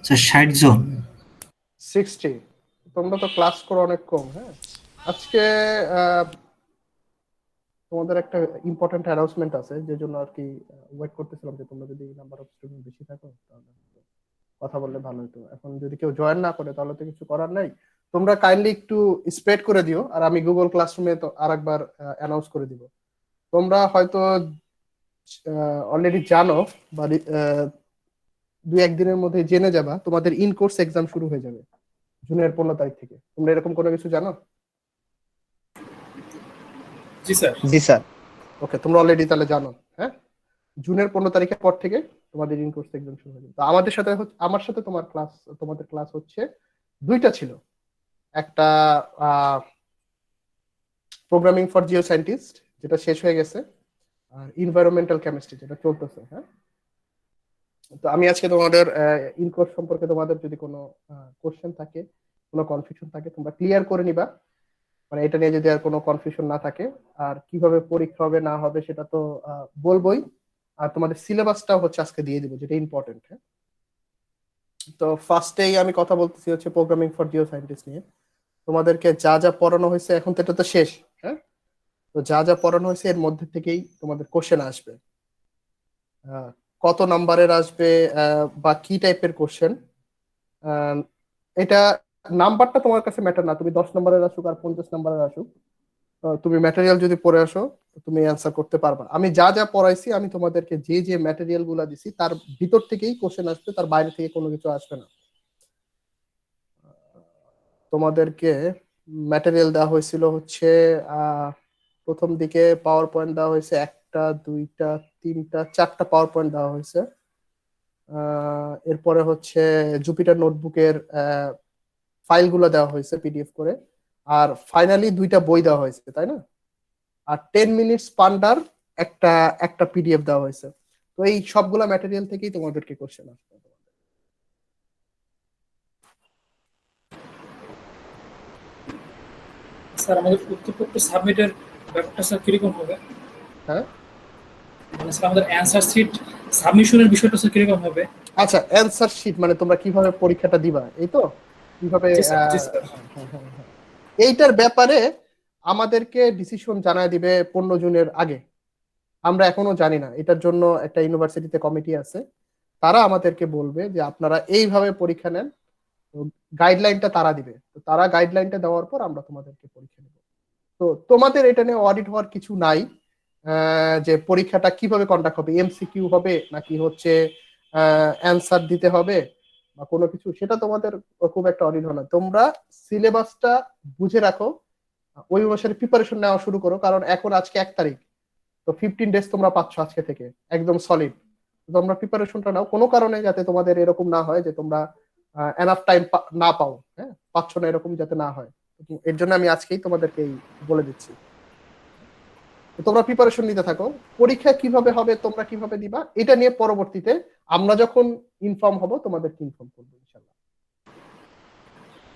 আচ্ছা, 60 জন। 60। তোমরা তো ক্লাস করো অনেক কম। হ্যাঁ, আজকে আহ, তোমাদের একটা ইম্পর্টেন্ট অ্যানাউন্সমেন্ট আছে, যে জন্য আর কি ওয়েট করতেছিলাম, যে তোমরা যদি নাম্বার অফ স্টুডেন্ট বেশি থাকো তাহলে কথা বললে ভালো হতো। এখন যদি কেউ জয়েন না করে তাহলে তো কিছু করার নাই। তোমরা কাইন্ডলি একটু স্প্রেড করে দিও, আর আমি গুগল ক্লাসরুমে তো আরেকবার অ্যানাউন্স করে দিব। তোমরা হয়তো অলরেডি জানো, বা দুই একদিনের মধ্যে জেনে যাবা, তোমাদের ইন কোর্স এক্সাম শুরু হয়ে যাবে জুনের 15 তারিখ থেকে। তোমরা এরকম কোনো কিছু জানো? জি স্যার। জি স্যার। ওকে, তোমরা অলরেডি তাহলে জানো। হ্যাঁ, জুনের 15 তারিখের পর থেকে তোমাদের ইন কোর্স এক্সাম শুরু হয়ে যাবে। তো আমাদের সাথে আমার সাথে তোমাদের ক্লাস হচ্ছে দুইটা ছিল। একটা প্রোগ্রামিং ফর জিও সায়েন্টিস্ট, যেটা শেষ হয়ে গেছে, আর ইনভায়রনমেন্টাল কেমিস্ট্রি, যেটা চলতেছে। হ্যাঁ, তো আমি আজকে তোমাদের ইন কোর্স সম্পর্কে তোমাদের যদি কোনো কোশ্চেন থাকে, কোনো কনফিউশন থাকে, তোমরা ক্লিয়ার করে নিবা। মানে এটা নিয়ে যদি আর কোনো কনফিউশন না থাকে, আর কিভাবে পরীক্ষা হবে না হবে সেটা তো বলবোই। আর তোমাদের সিলেবাসটা হচ্ছে আজকে দিয়ে দিব, যেটা ইম্পর্টেন্ট। হ্যাঁ, তো ফার্স্টেই আমি কথা বলতেছি হচ্ছে প্রোগ্রামিং ফর জিও সায়েন্টিস্ট নিয়ে। তোমাদেরকে যা যা পড়ানো হয়েছে, এখন তো এটা তো শেষ। হ্যাঁ, তো যা যা পড়ানো হয়েছে এর মধ্যে থেকেই তোমাদের কোশ্চেন আসবে। আহ, কত নাম্বারের আসবে, বা কি টাইপের কোশ্চেন, এটা নাম্বারটা তোমার কাছে ম্যাটার না। তুমি 10 নম্বরের আসুক আর 50 নম্বরের আসুক, তুমি ম্যাটেরিয়াল যদি পড়ে আসো, তুমি অ্যান্সার করতে পারবা। আমি যা যা পড়াইছি, আমি তোমাদেরকে যে যে ম্যাটেরিয়াল গুলা দিছি তার ভিতর থেকেই কোশ্চেন আসবে, তার বাইরে থেকে কোনো কিছু আসবে না। তোমাদেরকে ম্যাটেরিয়াল দেওয়া হয়েছিল হচ্ছে প্রথম দিকে পাওয়ার পয়েন্ট দেওয়া হয়েছে একটা, দুইটা, তিনটা, চারটা পাওয়ার পয়েন্ট দেওয়া হয়েছে। এরপরে হচ্ছে জুপিটার নোটবুকের ফাইলগুলো দেওয়া হয়েছে পিডিএফ করে। আর ফাইনালি দুইটা বই দেওয়া হয়েছে, তাই না? আর 10 মিনিটস পান্ডার একটা একটা পিডিএফ দেওয়া হয়েছে। তো এই সবগুলা ম্যাটেরিয়াল থেকেই তোমাদেরকে কোশ্চেন আসবে। স্যার আমাদের উত্তরপত্র সাবমিটের ব্যাপারটা স্যার কিরকম হবে? হ্যাঁ, মানে স্যার আমাদের অ্যান্সার শিট সাবমিশনের বিষয়টা স্যার কিরকম হবে? আচ্ছা, অ্যান্সার শিট মানে তোমরা কিভাবে পরীক্ষাটা দিবা, এই তো? কিভাবে জি স্যার, জি স্যার। হ্যাঁ, হ্যাঁ, হ্যাঁ, হ্যাঁ। এইটার ব্যাপারে আমাদেরকে ডিসিশন জানায় দিবে 15 জুনের আগে। আমরা এখনো জানি না, এটার জন্য একটা ইউনিভার্সিটিতে কমিটি আছে, তারা আমাদেরকে বলবে যে আপনারা এইভাবে পরীক্ষা নেন। গাইডলাইনটা তারা দিবে, তো তারা গাইডলাইনটা দেওয়ার পর আমরা তোমাদেরকে পরীক্ষা নেব। তো তোমাদের এটা নিয়ে অডিট হওয়ার কিছু নাই। যে পরীক্ষাটা কিভাবে কন্ডাক্ট হবে, এমসিকিউ হবে নাকি হচ্ছে অ্যান্সার দিতে হবে বা কোনো কিছু, সেটা তোমাদের খুব একটা অডিট হয় না। তোমরা সিলেবাসটা বুঝে রাখো, ওই অনুসারে প্রিপারেশন নেওয়া শুরু করো, কারণ এখন আজকে 1 তারিখ, তো 15 ডেজ তোমরা পাচ্ছ আজকে থেকে একদম সলিড। তোমরা প্রিপারেশনটা নাও, কোনো কারণে যাতে তোমাদের এরকম না হয় যে তোমরা এনাফ টাইম না পাও, হ্যাঁ, পাচ্ছ না, এরকম যাতে না হয়। এর জন্য আমি আজকেই তোমাদেরকে বলে দিচ্ছি। তো তোমরা প্রিপারেশন নিতে থাকো। পরীক্ষা কিভাবে হবে, তোমরা কিভাবে দিবা, এটা নিয়ে পরবর্তীতে আমরা যখন ইনফর্ম হব তোমাদেরকে ইনফর্ম করবো ইনশাল্লাহ।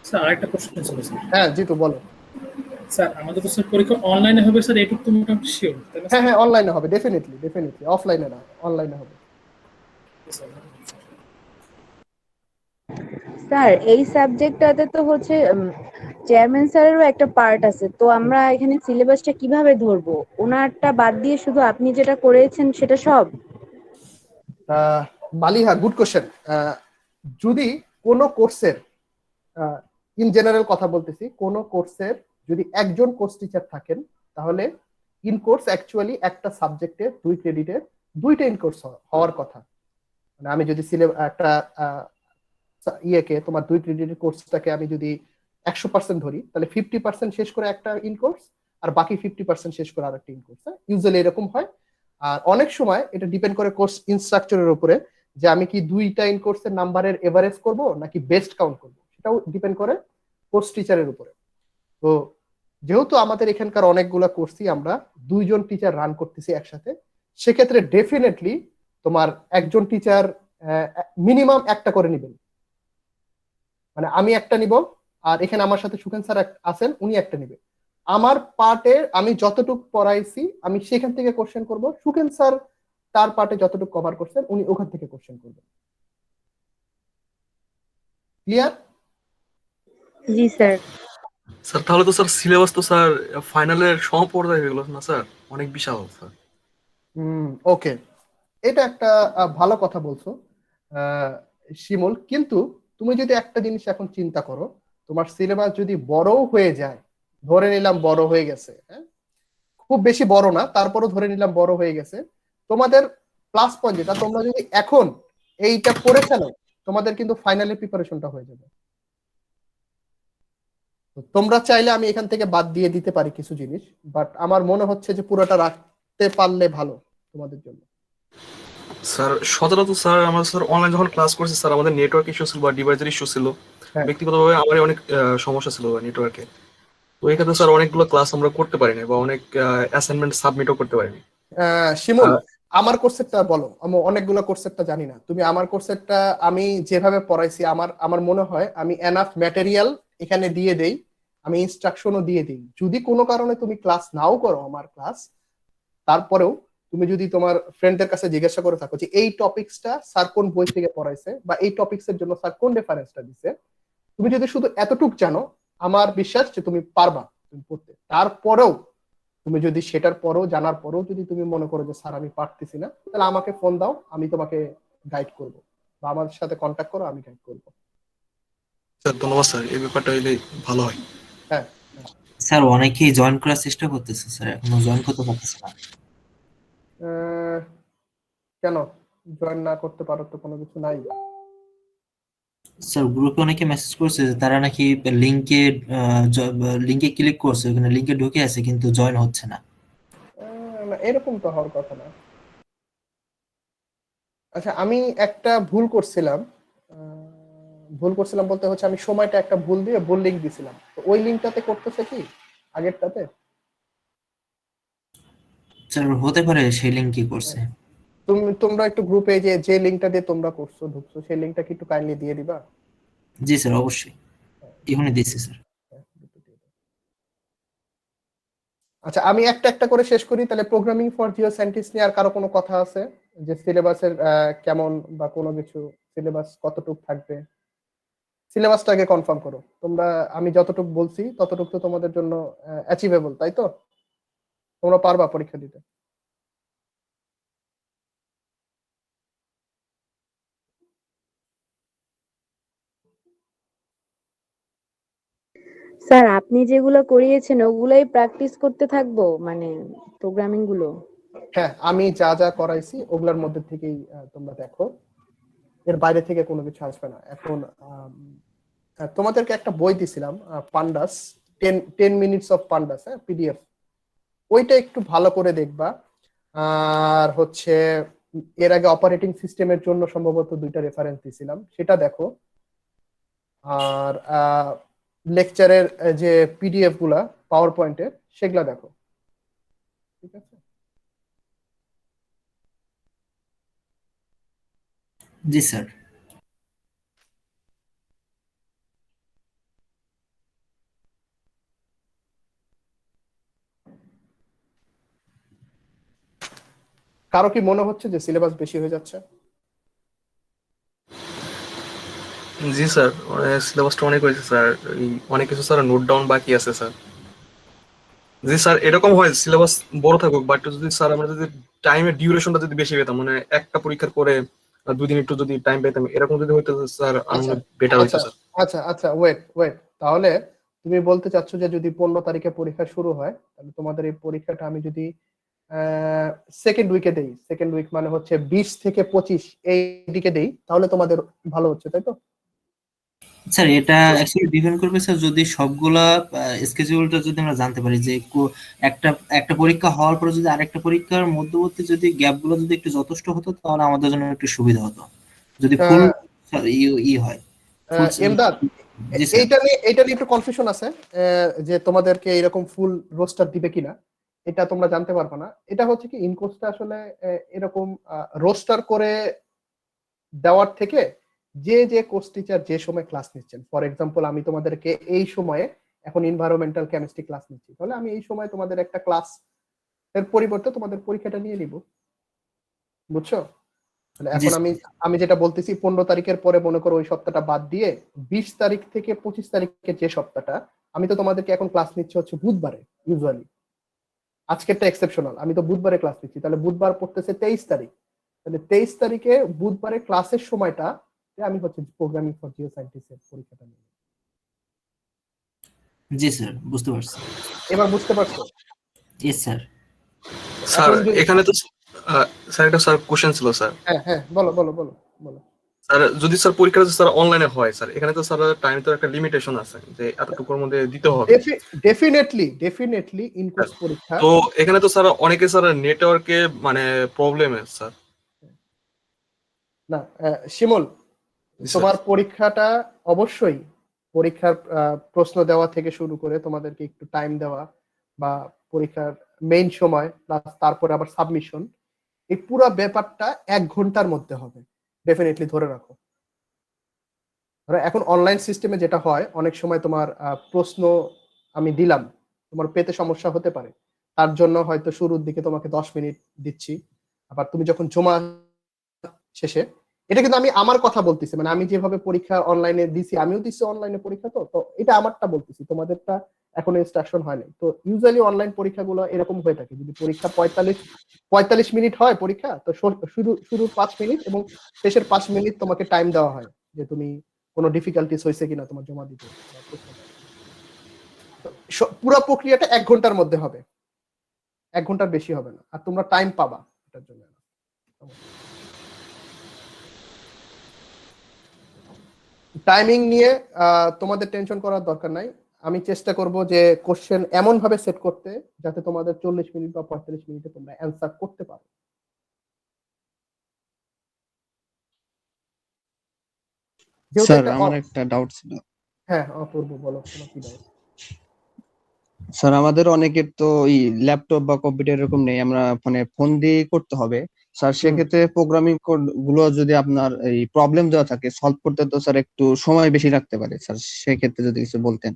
স্যার আরেকটা প্রশ্ন ছিল স্যার। হ্যাঁ, জিতু বলো। স্যার আমাদের তো স্যার পরীক্ষা অনলাইনে হবে স্যার, এটুকু তো মোটামুটি শিওর, তাই না হ্যাঁ, স্যার? হ্যাঁ, অনলাইনে হবে, ডেফিনেটলি ডেফিনেটলি, অফলাইনে না, অনলাইনে হবে। স্যার এই সাবজেক্টটাতে তো হচ্ছে চেয়ারম্যান স্যারেরও একটা পার্ট আছে, তো আমরা এখানে সিলেবাসটা কিভাবে ধরবো? ওনারটা বাদ দিয়ে শুধু আপনি যেটা করেছেন সেটা সব? Maliha, good question. যদি কোনো কোর্সের, ইন জেনারেল কথা বলতেছি, কোনো কোর্সের যদি একজন কোর্স টিচার থাকেন, তাহলে ইন কোর্স অ্যাকচুয়ালি একটা সাবজেক্টে 2 ক্রেডিটের দুইটা ইন কোর্স হওয়ার কথা। মানে আমি যদি একটা ইয়েকে, তোমার 2 ক্রেডিটের কোর্সটাকে আমি যদি 100% ধরি, তাহলে 50% শেষ করে একটা ইন কোর্স, আর বাকি 50% শেষ করে আরেকটা ইন কোর্স। ইউজুয়ালি এরকম হয়। আর অনেক সময় এটা ডিপেন্ড করে কোর্স ইনস্ট্রাকচারের উপরে, যে আমি কি দুইটা ইন কোর্সের নাম্বারের এভারেজ করব নাকি বেস্ট কাউন্ট করব, সেটাও ডিপেন্ড করে কোর্স টিচারের উপরে। তো যেহেতু আমাদের এখানকার অনেকগুলা কোর্সই আমরা দুইজন টিচার রান করতেছি একসাথে, সেক্ষেত্রে ডেফিনেটলি তোমার একজন টিচার মিনিমাম একটা করে নিবেন। মানে আমি একটা নিব, আর এখানে আমার সাথে সুখেন স্যার আছেন, উনি একটা নিবে। আমার পার্টে আমি যতটুকু পড়াইছি আমি সেখান থেকে কোশ্চেন করব, সুখেন স্যার তার পার্টে যতটুকু কভার করছেন উনি ওখান থেকে কোশ্চেন করবেন। ক্লিয়ার? জি স্যার। স্যার তাহলে তো স্যার সিলেবাস তো স্যার ফাইনালের সমপর্যায়ে হয়ে গেল না স্যার, অনেক বিশাল স্যার। ওকে, এটা একটা ভালো কথা বলছো শিমুল, কিন্তু তুমি যদি একটা জিনিস এখন চিন্তা করো, তোমার সিলেবাস যদি বড়ও হয়ে যায়, ধরে নিলাম বড় হয়ে গেছে, হ্যাঁ, খুব বেশি বড় না, তারপরও ধরে নিলাম বড় হয়ে গেছে, তোমাদের প্লাস পয়েন্ট যেটা, তোমরা যদি এখন এইটা পড়ে ফেলো, তোমাদের কিন্তু ফাইনালের প্রিপারেশনটা হয়ে যাবে। তো তোমরা চাইলে আমি এখান থেকে বাদ দিয়ে দিতে পারি কিছু জিনিস, বাট আমার মনে হচ্ছে যে পুরোটা রাখতে পারলে ভালো তোমাদের জন্য। স্যার সচরাচর স্যার আমরা স্যার অনলাইন যখন ক্লাস করছি স্যার, আমাদের নেটওয়ার্ক ইস্যু ছিল বা ডিভাইসের ইস্যু ছিল, হ্যাঁ, ব্যক্তিগতভাবে আমারই অনেক সমস্যা ছিল নেটওয়ার্কে। তো এই ক্ষেত্রে স্যার অনেকগুলো ক্লাস আমরা করতে পারিনি বা অনেক অ্যাসাইনমেন্ট সাবমিটও করতে পারিনি। শিমুল, আমার কোর্সেরটা বলো, আমি অনেকগুলো কোর্সেরটা জানি না, তুমি আমার কোর্সেরটা, আমি যেভাবে পড়াইছি, আমার আমার মনে হয় আমি এনাফ ম্যাটেরিয়াল এখানে দিয়ে দেই, আমি ইনস্ট্রাকশনও দিয়ে দিই। যদি কোনো কারণে তুমি ক্লাস নাও করো আমার ক্লাস, তারপরেও তুমি যদি তোমার ফ্রেন্ডদের কাছে জিজ্ঞাসা করে থাকো যে এই টপিকসটা স্যার কোন বই থেকে পড়াইছে বা এই টপিকসের জন্য স্যার কোন রেফারেন্সটা দিছে, তুমি যদি শুধু এতটুক জানো, আমার বিশ্বাস যে তুমি পারবা তুমি পড়তে। তারপরেও তুমি যদি সেটার পরেও জানার পরেও যদি তুমি মনে করো যে স্যার আমি পারতেছি না, তাহলে আমাকে ফোন দাও, আমি তোমাকে গাইড করব, বা আমার সাথে কন্ট্যাক্ট করো, আমি গাইড করব। স্যার ধন্যবাদ স্যার, এই ব্যাপারটা হইলে ভালো হয়। হ্যাঁ, স্যার অনেকেই জয়েন করার চেষ্টা করতেছে স্যার, এখনো জয়েন করতে পারতেছে না। কেন জয়েন না করতে পারো? তো কোনো কিছু নাই। স্যার গ্রুপে অনেকে মেসেজ করছে যে তারা নাকি লিংকে লিংকে ক্লিক করছে, ওখানে লিংকে ঢুকে আছে কিন্তু জয়েন হচ্ছে না। না, এরকম তো হওয়ার কথা না। আচ্ছা, আমি একটা ভুল করছিলাম, ভুল করছিলাম বলতে হচ্ছে আমি সময়টা একটা ভুল দিয়ে ভুল লিঙ্ক দিছিলাম, তো ওই লিঙ্কটাতে করতেছে কি আগেরটাতে? স্যার হতে পারে সেই লিংক কি করছে। তোমরা একটু গ্রুপে যে যে লিঙ্কটা দিয়ে তোমরা করছো ঢুকছো, সেই লিঙ্কটা কি একটু কাইন্ডলি দিয়ে দিবা? জি স্যার অবশ্যই, এখনই দিচ্ছি স্যার। আচ্ছা, আমি একটা একটা করে শেষ করি তাহলে। প্রোগ্রামিং ফর জিও সায়েন্টিস্ট নিয়ে আর কারো কোনো কথা আছে? যে সিলেবাসের কেমন বা কোনো কিছু, সিলেবাস কতটুকু থাকবে, সিলেবাসটা আগে কনফার্ম করো তোমরা। আমি যতটুকু বলছি ততটুকু তো তোমাদের জন্য অ্যাচিভেবল, তাই তো? তোমরা পারবা পরীক্ষা দিতে? স্যার আপনি যেগুলো করিয়েছেন ওগুলাই প্র্যাকটিস করতে থাকবো, মানে প্রোগ্রামিং গুলো? হ্যাঁ, আমি যা যা করাইছি ওগুলোর মধ্যে থেকেই তোমরা দেখো, এর বাইরে থেকে কোনো কিছু আসবে না। এখন তোমাদেরকে একটা বই দিছিলাম, পান্ডাস, 10 মিনিটস অফ পান্ডাস, হ্যাঁ, পিডিএফ, ওইটা একটু ভালো করে দেখবা। আর হচ্ছে এর আগে অপারেটিং সিস্টেমের জন্য সম্ভবত 2টা রেফারেন্স দিছিলাম, সেটা দেখো। আর লেকচারের যে পিডিএফ গুলা পাওয়ার পয়েন্টের, সেগুলা দেখো, ঠিক আছে? জি স্যার। কারো কি মনে হচ্ছে যে সিলেবাস বেশি হয়ে যাচ্ছে? জি স্যার, সিলেবাসটা অনেক হয়েছে স্যার, অনেক কিছু স্যার নোট ডাউন বাকি আছে স্যার। জি স্যার, এরকম হয় সিলেবাস বড় থাকুক, বাট যদি স্যার আমরা যদি টাইমের ডিউরেশনটা যদি বেশি পেতাম, মানে একটা পরীক্ষার পরে 2 দিন একটু যদি টাইম পেতাম, এরকম যদি হইতো স্যার আচ্ছা, বেটার হইতো আচ্ছা, স্যার। আচ্ছা, আচ্ছা, ওয়েট ওয়েট, তাহলে তুমি বলতে চাচ্ছ যে যদি 15 তারিখে পরীক্ষা শুরু হয়, তাহলে তোমাদের এই পরীক্ষাটা আমি যদি সেকেন্ড উইকে দেই, সেকেন্ড উইক মানে হচ্ছে 20 থেকে 25 এই দিকে দেই, তাহলে তোমাদের ভালো হচ্ছে, তাই তো? স্যার এটা অ্যাকচুয়ালি ডিপেন্ড করবে স্যার, যদি সবগুলা স্কেজুলটা যদি আমরা জানতে পারি যে একটা একটা পরীক্ষা হওয়ার পরে যদি আরেকটা পরীক্ষার মধ্যবর্তী যদি গ্যাপগুলো যদি একটু যথেষ্ট হতো তাহলে আমাদের জন্য একটু সুবিধা হতো। যদি ফুল আহ, ই হয় ফুল। এমদাদ, জি স্যার। এইটা নিয়ে একটু কনফিউশন আছে, যে তোমাদেরকে এরকম ফুল রোস্টার দিবে কিনা, এটা তোমরা জানতে পারবে না। এটা হচ্ছে কি, ইনকোর্সটা আসলে এরকম রোস্টার করে দেওয়ার থেকে, যে যে কোর্স টিচার যে সময় ক্লাস নিচ্ছেন, ফর এক্সাম্পল আমি তোমাদেরকে এই সময়ে এখন এনভায়রনমেন্টাল কেমিস্ট্রি ক্লাস নিচ্ছি, তাহলে আমি এই সময় তোমাদের একটা ক্লাস এর পরিবর্তে তোমাদের পরীক্ষাটা নিয়ে নিব, বুঝছো? তাহলে জি এখন আমি আমি যেটা বলতেছি 15 তারিখের পরে মনে করো ওই সপ্তাহটা বাদ দিয়ে 20 তারিখ থেকে 25 তারিখের যে সপ্তাহটা, আমি তো তোমাদেরকে এখন ক্লাস নিচ্ছি হচ্ছে বুধবারে ইউজুয়ালি, আজকেরটা এক্সেপশনাল, আমি তো বুধবারে ক্লাস নিচ্ছি, তাহলে বুধবার পড়তেছে 23 তারিখ, তাহলে 23 তারিখে বুধবারে ক্লাসের সময়টা আমি হচ্ছে প্রোগ্রামিং ফর জিও সায়েন্টিস্টের পরীক্ষাটা নিই। জি স্যার, বুঝতে পারছি। এবার বুঝতে পারছো? Yes sir. স্যার এখন যদি এখানে তো স্যার একটা স্যার কোশ্চেন ছিল স্যার। হ্যাঁ হ্যাঁ বলো বলো বলো বলো। স্যার যদি স্যার পরীক্ষাটা স্যার অনলাইনে হয় স্যার, এখানে তো স্যার টাইম তো একটা লিমিটেশন আছে যে এতটুকুর মধ্যে দিতে হবে। ডেফিনেটলি ডেফিনেটলি ইনকোর্স পরীক্ষা। তো এখানে তো স্যার অনেকে স্যার নেটওয়ার্কে মানে প্রবলেম স্যার। না শিমুল, তোমার পরীক্ষাটা অবশ্যই পরীক্ষার প্রশ্ন দেওয়া থেকে শুরু করে তোমাদেরকে একটু টাইম দেওয়া বা পরীক্ষার মেইন সময় প্লাস তারপরে আবার সাবমিশন, এই পুরো ব্যাপারটা 1 ঘন্টার মধ্যে হবে, ডেফিনেটলি ধরে রাখো। ধরো এখন অনলাইন সিস্টেমে যেটা হয় অনেক সময় তোমার প্রশ্ন আমি দিলাম, তোমার পেতে সমস্যা হতে পারে, তার জন্য হয়তো শুরুর দিকে তোমাকে 10 মিনিট দিচ্ছি, আবার তুমি যখন জমা শেষে, এটা কিন্তু আমি আমার কথা বলতেছি, মানে আমি যেভাবে পরীক্ষা অনলাইনে দিছি, আমিও দিছি অনলাইনে পরীক্ষা, তো তো এটা আমারটা বলতেছি, তোমাদেরটা এখনো ইনস্ট্রাকশন হয় নাই। তো ইউজুয়ালি অনলাইন পরীক্ষাগুলো এরকম হয়ে থাকে, যদি পরীক্ষা 45 মিনিট হয় পরীক্ষা, তো শুরুর 5 মিনিট এবং শেষের 5 মিনিট তোমাকে টাইম দেওয়া হয় যে তুমি কোনো ডিফিকাল্টিস হয়েছে কিনা তোমার জমা দিতে বা প্রশ্ন দেওয়ার। তো পুরো প্রক্রিয়াটা 1 ঘন্টার মধ্যে হবে, 1 ঘন্টার বেশি হবে না, আর তোমরা টাইম পাবা এটার জন্য। টাইমিং নিয়ে তোমাদের টেনশন করার দরকার নাই, আমি চেষ্টা করব যে কোশ্চেন এমন ভাবে সেট করতে যাতে তোমাদের 40 মিনিট বা 45 মিনিটে তোমরা অ্যান্সার করতে পারো। যেহেতু স্যার একটা আমার একটা ডাউট ছিল। হ্যাঁ অপূর্ব বলো তোমার কি ডাউট। স্যার আমাদের অনেকের তো ওই ল্যাপটপ বা কম্পিউটার এরকম নেই, আমরা মানে ফোন দিয়ে করতে হবে। স্যার সেক্ষেত্রে প্রোগ্রামিং কোড গুলো যদি আপনার এই প্রবলেম দেওয়া থাকে সলভ করতে, তো স্যার একটু সময় বেশি লাগতে পারে। স্যার সেক্ষেত্রে যদি কিছু বলতেন।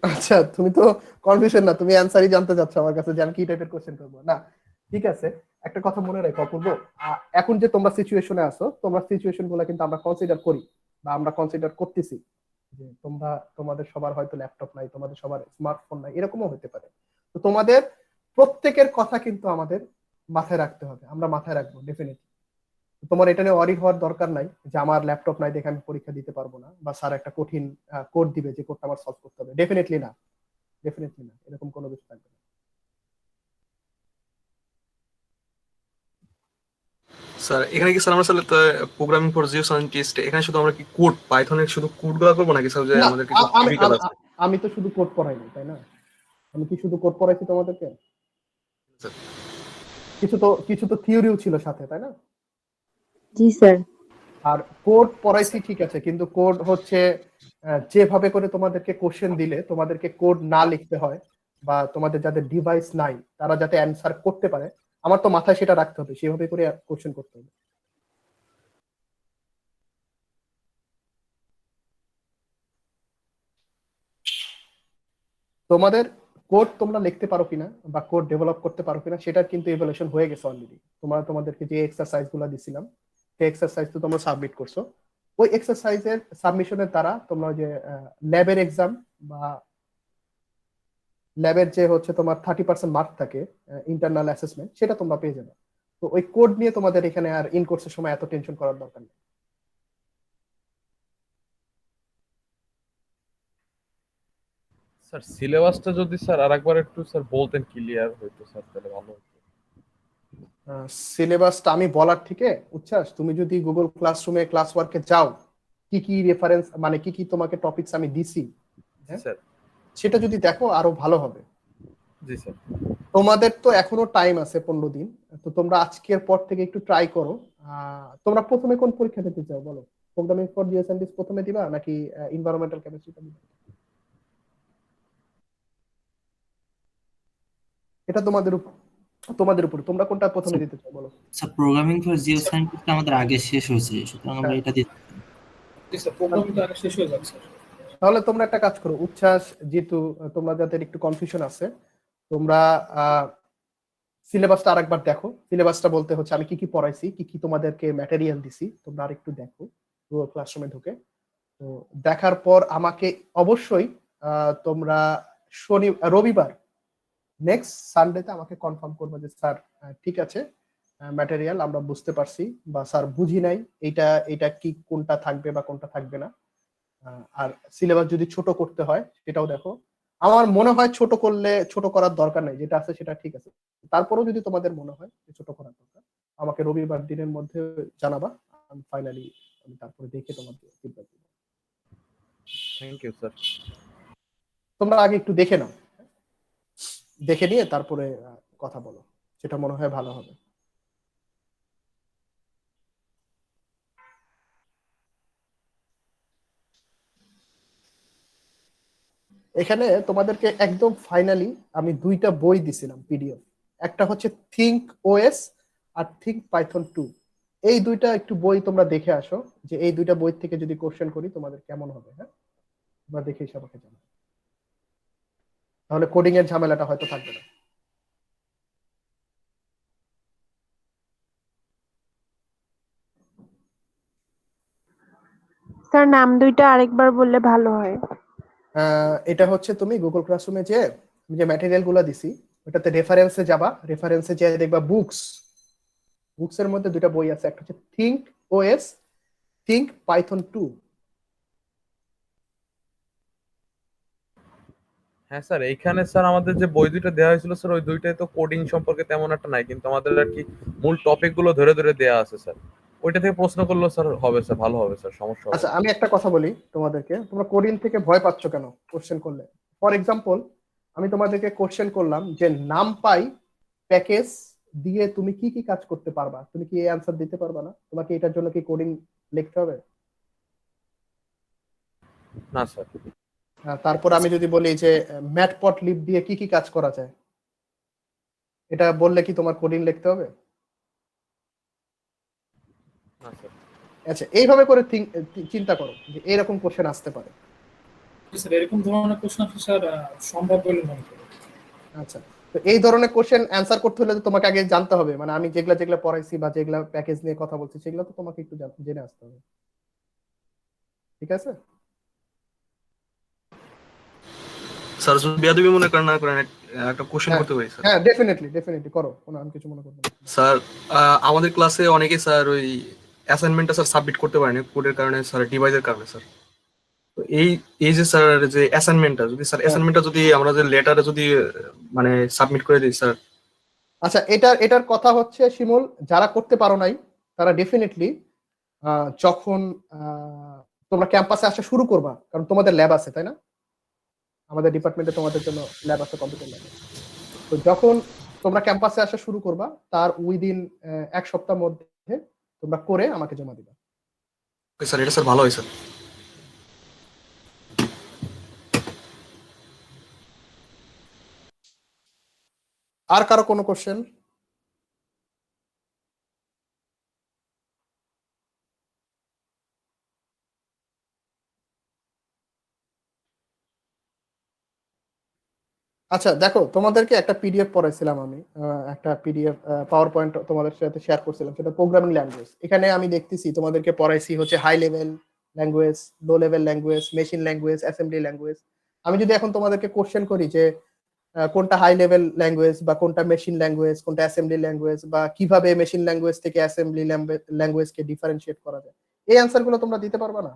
আচ্ছা তুমি তো কনফিউশন না, তুমি অ্যান্সারই জানতে চাচ্ছ আমার কাছে যে আমি কি টাইপের কোশ্চেন করবো না। ঠিক আছে, একটা কথা মনে রাখো অপূর্ব, এখন যে তোমরা সিচুয়েশনে আছো, তোমরা সিচুয়েশন গুলো কিন্তু আমরা কনসিডার করি বা আমরা কনসিডার করতেছি, যে তোমরা তোমাদের সবার হয়তো ল্যাপটপ নাই, তোমাদের সবার স্মার্টফোন নাই, এরকমও হতে পারে। তো তোমাদের প্রত্যেকের কথা কিন্তু আমাদের মাথায় রাখতে হবে, আমরা মাথায় রাখবো ডেফিনেটলি। তোমার এটা নিয়ে অরি হওয়ার দরকার নাই যে আমার ল্যাপটপ নাই দেখে আমি পরীক্ষা দিতে পারবো না, বা স্যার একটা কঠিন কোড দিবে যে কোডটা আমার সলভ করতে হবে, ডেফিনেটলি না, ডেফিনেটলি না, এরকম কোনো কিছু থাকবে না। স্যার এখানে কি স্যার আমরা sir programming for Jio scientist এখানে শুধু আমরা কি কোড পাইথনের শুধু কোড গুলো করবো নাকি স্যার যে না, আমাদের কিছু আমি টিপিক্যাল আছে? আমি তো শুধু কোড পড়াইনি তাই না, আমি কি শুধু কোড পড়াইছি তোমাদেরকে? স্যার, কিছু তো থিওরিও ছিল সাথে তাই না। জি স্যার। আর কোড পড়াইছি ঠিক আছে, কিন্তু কোড হচ্ছে যেভাবে করে তোমাদেরকে কোশ্চেন দিলে তোমাদেরকে কোড না লিখতে হয়, বা তোমাদের যাদের ডিভাইস নাই তারা যাতে অ্যান্সার করতে পারে, আমার তো মাথায় সেটা রাখতে হবে, সেভাবে করে কোশ্চেন করতে হবে। তোমাদের কোড তোমরা লিখতে পারো কিনা বা কোড ডেভেলপ করতে পারো কিনা সেটার কিন্তু ইভ্যালুয়েশন হয়ে গেছে অলরেডি। তোমাদেরকে যে এক্সারসাইজ গুলো দিছিলাম সেই এক্সারসাইজ তো তোমরা সাবমিট করছো, ওই এক্সারসাইজের সাবমিশনের দ্বারা তোমরা যে ল্যাবের এক্সাম বা ল্যাবের যে হচ্ছে তোমার 30% মার্ক থাকে ইন্টারনাল অ্যাসেসমেন্ট, সেটা তোমরা পেয়ে যাবে। তো ওই কোড নিয়ে তোমাদের এখানে আর ইন কোর্সের সময় এত টেনশন করার দরকার নেই। স্যার সিলেবাসটা যদি স্যার আরেকবার একটু স্যার বলতেন ক্লিয়ার হইতো স্যার, তাহলে ভালো হতো। সিলেবাসটা আমি বলার থেকে উচ্ছ্বাস, তুমি যদি গুগল ক্লাসরুমে ক্লাস ওয়ার্কে যাও, কি কি রেফারেন্স মানে কি কি তোমাকে টপিকস আমি দিছি, জি স্যার। সেটা যদি দেখো আরো ভালো হবে। জি স্যার। তোমাদের তো এখনো টাইম আছে 15 দিন, তো তোমরা আজকের পর থেকে একটু ট্রাই করো। তোমরা প্রথমে কোন পরীক্ষা দিতে চাও বলো? প্রোগ্রামিং ফর জিও সায়েন্টিস্ট প্রথমে দিবা নাকি এনভায়রনমেন্টাল কেমিস্ট্রিটা দিবা? এটা তোমাদের উপর, তোমরা কোনটা প্রথমে দিতে চাও বলো? Sir programming for Jio scientist আমাদের আগে শেষ হয়েছে, সুতরাং আমরা হ্যাঁ, এটা দিতে জি স্যার, প্রোগ্রাম তো আগে শেষ হয়ে যাবে স্যার। তাহলে তোমরা একটা কাজ করো উচ্ছ্বাস, যেহেতু তোমরা যাদের একটু কনফিউশন আছে, তোমরা সিলেবাসটা আরেকবার দেখো। সিলেবাসটা বলতে হচ্ছে আমি কি কি পড়াইছি, কি কি তোমাদেরকে ম্যাটেরিয়াল দিছি, তোমরা আরেকটু দেখো গুগল ক্লাসরুমে ঢুকে। তো দেখার পর আমাকে অবশ্যই তোমরা রবিবার নেক্সট সানডেতে আমাকে কনফার্ম করবে যে স্যার ঠিক আছে, ম্যাটেরিয়াল আমরা বুঝতে পারছি, বা স্যার বুঝি নাই, এটা এটা কি কোনটা থাকবে বা কোনটা থাকবে না। আর সিলেবাস যদি ছোট করতে হয় সেটাও দেখো। আমার মনে হয় ছোট করলে, ছোট করার দরকার নেই, যেটা আছে সেটা ঠিক আছে। তারপরেও যদি তোমাদের মনে হয় যে ছোট করার দরকার, আমাকে রবিবার দিনের মধ্যে জানাবা। আমি ফাইনালি আমি তারপরে দেখে তোমাকে ফিডব্যাক দেবো। Thank you sir. তোমরা আগে একটু দেখে নাও, দেখে নিয়ে তারপরে কথা বলো, সেটা মনে হয় ভালো হবে। এখানে তোমাদেরকে একদম ফাইনালি আমি দুইটা বই দিছিলাম পিডিএফ। একটা হচ্ছে থিঙ্ক ওএস আর থিঙ্ক পাইথন 2। এই দুইটা একটু বই তোমরা দেখে আসো, যে এই দুইটা বই থেকে যদি কোশ্চেন করি তোমাদের কেমন হবে। হ্যাঁ, তোমরা দেখে এসে আমাকে জানাও, তাহলে কোডিং এর ঝামেলাটা হয়তো থাকবে না। স্যার নাম দুইটা আরেকবার বললে ভালো হয়। এটা হচ্ছে তুমি গুগল ক্লাসরুমে যে আমি যে ম্যাটেরিয়াল গুলো দিছি ওটাতে রেফারেন্সে যাবা, রেফারেন্সে যেয়ে দেখবা বুকস। বুকস এর মধ্যে দুইটা বই আছে, একটা হচ্ছে থিঙ্ক ওএস, থিঙ্ক পাইথন 2। হ্যাঁ স্যার, এইখানে স্যার আমাদের যে বই দুইটা দেওয়া হয়েছিল স্যার, ওই দুইটাই তো কোডিং সম্পর্কে তেমন একটা নাই, কিন্তু আমাদের আর কি মূল টপিক গুলো ধরে ধরে দেওয়া আছে স্যার। ওইটা থেকে প্রশ্ন করলেও স্যার হবে স্যার, ভালো হবে স্যার, সমস্যা হবে আচ্ছা, না। আমি একটা কথা বলি তোমাদেরকে, তোমরা কোডিং থেকে ভয় পাচ্ছ কেন কোশ্চেন করলে? ফর এক্সাম্পল, আমি তোমাদেরকে কোশ্চেন করলাম যে নামপাই প্যাকেজ দিয়ে তুমি কি কি কাজ করতে পারবা, তুমি কি এই অ্যান্সার দিতে পারবা না? তোমাকে এটার জন্য কি কোডিং লিখতে হবে? না স্যার। তারপর আমি যদি বলি যে ম্যাটপটলিব দিয়ে কি কি কাজ করা যায়, এটা বললে কি তোমার কোডিং লিখতে হবে? না স্যার। আচ্ছা, এইভাবে করে চিন্তা করো যে এইরকম কোশ্চেন আসতে পারে। স্যার এরকম ধরনের প্রশ্ন আসলে স্যার সম্ভব বলে মনে করি। আচ্ছা, তো এই ধরনের কোশ্চেন অ্যান্সার করতে হলে তো তোমাকে আগে জানতে হবে, মানে আমি যেগুলা যেগুলা পড়াইছি বা যেগুলা প্যাকেজ নিয়ে কথা বলছি সেগুলো তো তোমাকে একটু জেনে আসতে হবে। ঠিক আছে? স্যার যদি বেয়াদবি মনে করেন না করেন, একটা কোশ্চেন হ্যাঁ করতে পারি স্যার। হ্যাঁ, ডেফিনেটলি ডেফিনেটলি করো, কোনো আমি কিছু মনে করবো না। স্যার আমাদের ক্লাসে অনেকে স্যার ওই অ্যাসাইনমেন্টটা স্যার সাবমিট করতে পারেনি কোডের কারণে স্যার, ডিভাইসের কারণে স্যার। তো এই এই যে স্যার যে অ্যাসাইনমেন্টটা যদি স্যার, হ্যাঁ, অ্যাসাইনমেন্টটা যদি আমরা যে লেটারে যদি মানে সাবমিট করে দিই স্যার। আচ্ছা, এটার কথা হচ্ছে শিমুল, যারা করতে পারো নাই তারা ডেফিনেটলি যখন তোমরা ক্যাম্পাসে আসা শুরু করবা, কারণ তোমাদের ল্যাব আছে তাই না? আমাদের ডিপার্টমেন্টে তোমাদের জন্য ল্যাব আছে, কম্পিউটার ল্যাব। তো যখন তোমরা ক্যাম্পাসে আসা শুরু করবা তার উইদিন 1 সপ্তাহ মধ্যে তোমরা করে আমাকে জমা দিবা। স্যার এটা স্যার ভালো হয় স্যার। আর কারো কোনো কোশ্চেন? আচ্ছা দেখো, তোমাদেরকে একটা পিডিএফ পড়াইছিলাম আমি, একটা পিডিএফ পাওয়ার পয়েন্ট তোমাদের সাথে শেয়ার করছিলাম, সেটা প্রোগ্রামিং ল্যাঙ্গুয়েজ। এখানে আমি দেখতেছি তোমাদেরকে পড়াইছি হচ্ছে high level language, low level language, machine language, assembly language. আমি যদি এখন তোমাদেরকে কোশ্চেন করি যে কোনটা হাই লেভেল ল্যাঙ্গুয়েজ বা কোনটা মেশিন ল্যাঙ্গুয়েজ, কোনটা অ্যাসেম্বলি ল্যাঙ্গুয়েজ, বা কিভাবে মেশিন ল্যাঙ্গুয়েজ থেকে অ্যাসেম্বলি ল্যাঙ্গুয়েজকে ডিফারেন্সিয়েট করা যায়, এই অ্যান্সার গুলো তোমরা দিতে পারবা না?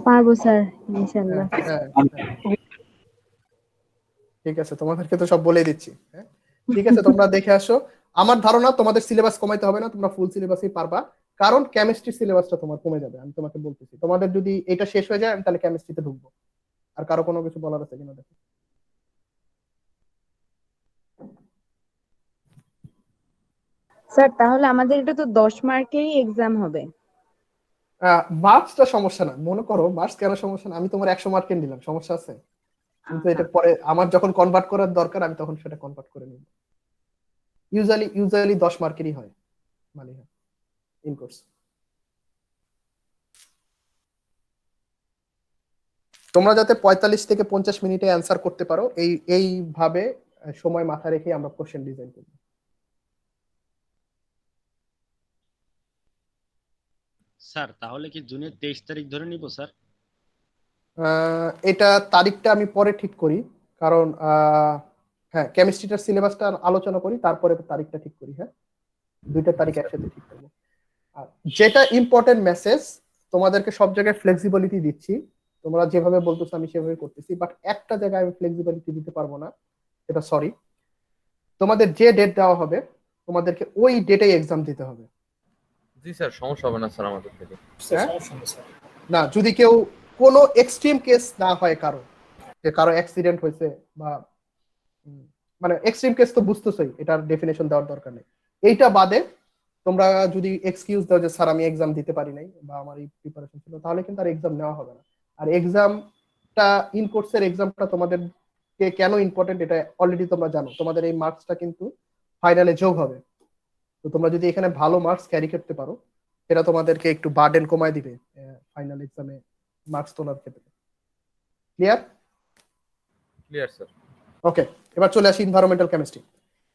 পারবো স্যার, হ্যাঁ ইনশাল্লাহ। হ্যাঁ হ্যাঁ, ঠিক আছে, তোমাদেরকে তো সব বলেই দিচ্ছি। হ্যাঁ, ঠিক আছে, তোমরা দেখে আসো। আমার ধারণা তোমাদের সিলেবাস কমাইতে হবে না, তোমরা ফুল সিলেবাসই পারবা, কারণ কেমিস্ট্রি সিলেবাসটা তোমার কমে যাবে। আমি তোমাকে বলতেছি, তোমাদের যদি এটা শেষ হয়ে যায় আমি তাহলে কেমিস্ট্রিতে ঢুকবো। আর কারো কোনো কিছু বলার আছে কিনা দেখো। স্যার তাহলে আমাদের এটা তো 10 মার্কেরই এক্সাম হবে। মার্কসটা সমস্যা না, মনে করো মার্কস কেন সমস্যা না, আমি তোমার 100 মার্কের নিলাম, সমস্যা আছে? কিন্তু এটা পরে আমার যখন কনভার্ট করার দরকার আমি তখন সেটা কনভার্ট করে নিব। ইউজুয়ালি 10 মার্কেরই হয় মানে ইন কোর্স। তোমরা যাতে 45 থেকে 50 মিনিটে অ্যান্সার করতে পারো এইভাবে সময় মাথায় রেখে আমরা কোশ্চেন ডিজাইন করব। স্যার তাহলে কি জুনের 23 তারিখ ধরে নিব স্যার? এটা তারিখটা আমি পরে ঠিক করি, কারণ হ্যাঁ, কেমিস্ট্রিটার সিলেবাসটা আলোচনা করি, তারপরে তারিখটা ঠিক করি। হ্যাঁ, দুইটা তারিখ একসাথে ঠিক করবো। আর যেটা ইম্পর্টেন্ট মেসেজ, তোমাদেরকে সব জায়গায় ফ্লেক্সিবিলিটি দিচ্ছি, তোমরা যেভাবে বলতেছো আমি সেভাবে করতেছি, বাট একটা জায়গায় আমি ফ্লেক্সিবিলিটি দিতে পারবো না, এটা সরি। তোমাদের যে ডেট দেওয়া হবে তোমাদেরকে ওই ডেটেই এক্সাম দিতে হবে। জি স্যার, সমস্যা হবে না স্যার আমাদের থেকে। স্যার হ্যাঁ? সমস্যা নেই স্যার। না, যদি কেউ কোনো এক্সট্রিম কেস না হয়, কারো যে কারো অ্যাক্সিডেন্ট হয়েছে বা মানে এক্সট্রিম কেস তো বুঝতেছই, এটার ডেফিনেশন দেওয়ার দরকার নেই। এইটা বাদে তোমরা যদি এক্সকিউজ দাও যে স্যার আমি এক্সাম দিতে পারি নাই বা আমার এই প্রিপারেশন ছিল, তাহলে কিন্তু আর এক্সাম নেওয়া হবে না। আর এক্সামটা, ইন কোর্সের এক্সামটা তোমাদের কেন ইম্পর্টেন্ট এটা অলরেডি তোমরা জানো। তোমাদের এই মার্কসটা কিন্তু ফাইনালে যোগ হবে। তো তোমরা যদি এখানে ভালো মার্কস ক্যারি করতে পারো, সেটা তোমাদেরকে একটু বার্ডেন কমায় দিবে ফাইনাল এক্সামে মার্কস তোলার ক্ষেত্রে। ক্লিয়ার? Clear sir. ওকে, এবার চলে আসি এনভায়রনমেন্টাল কেমিস্ট্রি।